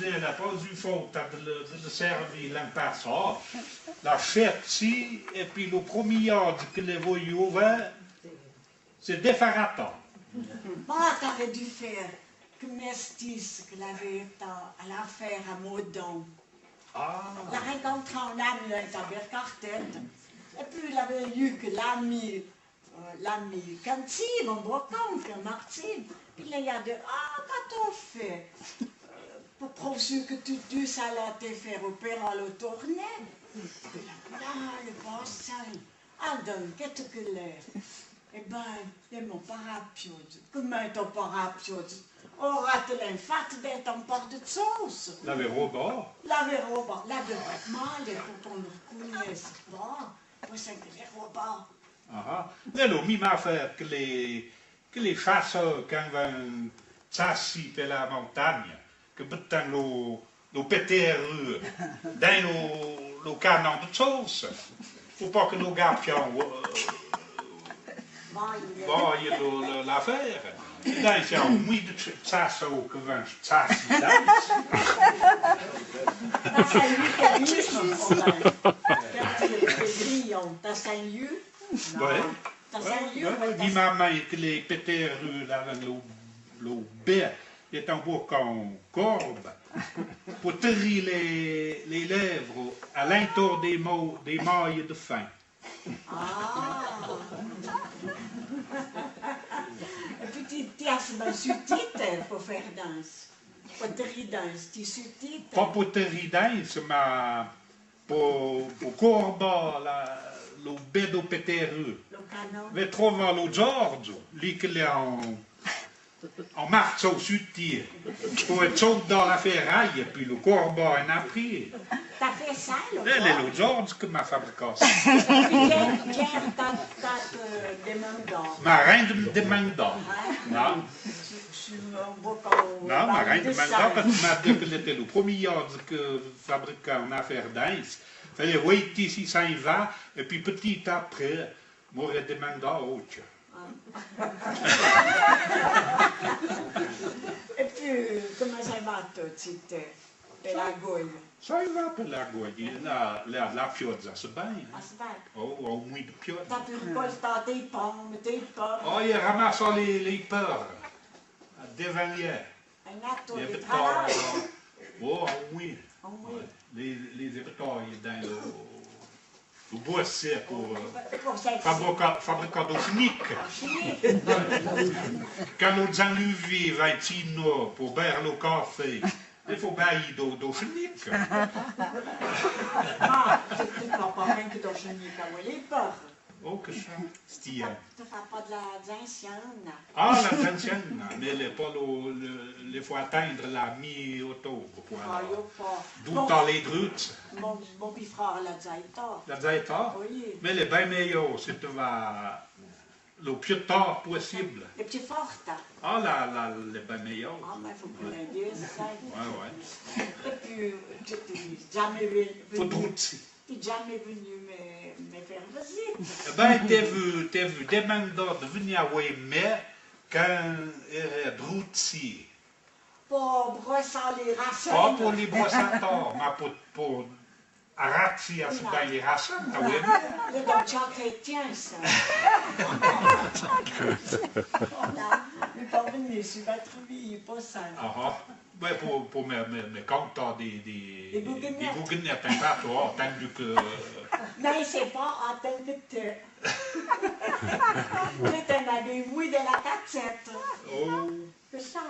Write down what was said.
Elle n'a pas eu faute de servir l'impasseur. La chercher, et puis le premier ordre que les voyous ouverts, c'est défaratant. Moi, t'aurais dû faire que Mestis, que l'avait à l'affaire à Maudon. Ah. La rencontre en ami avec sa Bercartet. Et puis il avait eu que l'ami Canty, mon beau compte, Martine. Puis il a dit, ah, qu'as-tu fait? Pour prouver que tu allais te faire opérer le tournée. Puis là, le bassin. Ah, donc, qu'est-ce que l'air? Eh ben, c'est mon parapluie. Comment est ton parapluie? On rate l'infarct d'être en porte de sauce. L'avait robot. L'avait robot. L'avait mal, pour qu'on le connaisse pas. Moi, c'est que les robots. Ah, mais le même affaire que les chasseurs, quand ils vont chasser par la montagne, que peut-être le PTRE dans le canon de sauce. Faut pas que nos gapions voient l'affaire. Dan is jouw moeder chasse ook gewoon chasse. Dat zijn jullie. Dat zijn jullie. Dat zijn jullie. Die maman que les PTRE là le bé est en beau comme corbe pour tirer les lèvres à l'entour des mailles de fin. Ah. Et puis tu as un sous-titre pour faire danse. Poterie danse, tu sous-titres. Pas poterie danse, mais pour corba le bé do PTRE. Le canon. Vi trovar lo Giorgio, lì che le en marceau sur tir, pour être chaud dans la ferraille, et puis le corbeau en a pris. T'as fait ça, le Le Giorgio che mi ha fabbricato. Pierre, t'as demandé. Ma reine demandò. No, no, ma reine demandò parce que m'a dit que c'était le premier ordre que fabriquait une affaire d'ince. Fallait wait si ça y va, et puis petit après, m'aurait demandé autre. E puis, come sei fatto, Citte? Per la goglia? Ça y va per la goglia, la pioggia, c'est bien. Aspetta. Oh, au moins de pioggia. T'as pu riportare dei pommes, dei porcs. Oh, il ramasse les peurs, devant hier. Un atto Les di petits, travail. oh, oui. Les éventails dans le bois sec pour fabriquer de chimiques. Quand nos enleviers vont être pour boire le café, il faut bailler de chimiques. Ma, tu ne pas rien que dans le chenique à les porcs. Oh, que ça, c'est Tu ne fais pas de la ancienne. Ah, la ancienne, mais il faut atteindre la mi-octobre. D'où dans les drutes. Mon petit frère l'a déjà. La zaïta? Oui. Mais elle est bien meilleure si tu vas le plus tard possible. Les petits fortes. Ah, elle est bien meilleure. Ah, mais il faut que tu l'aides. Ouais. Et puis, tu n'es jamais venu. Faut drutsi. Tu n'es jamais venu me faire visite. Ben, t'es vu demander de venir à Waymer quand il est drutsi. Pour brosser les racines. Pas pour les brossateurs, mais pour arracher à ce bain les racines à Waymer. Les docteurs chrétiens, ça. Mais pas venu, je vais trouver pas ça. Ah, ben pour mes comptes des bouguenettes, un patois, attendu que... Mais c'est pas en tant que tu. Tu t'en avais vu de la cassette. Oh. Que ça.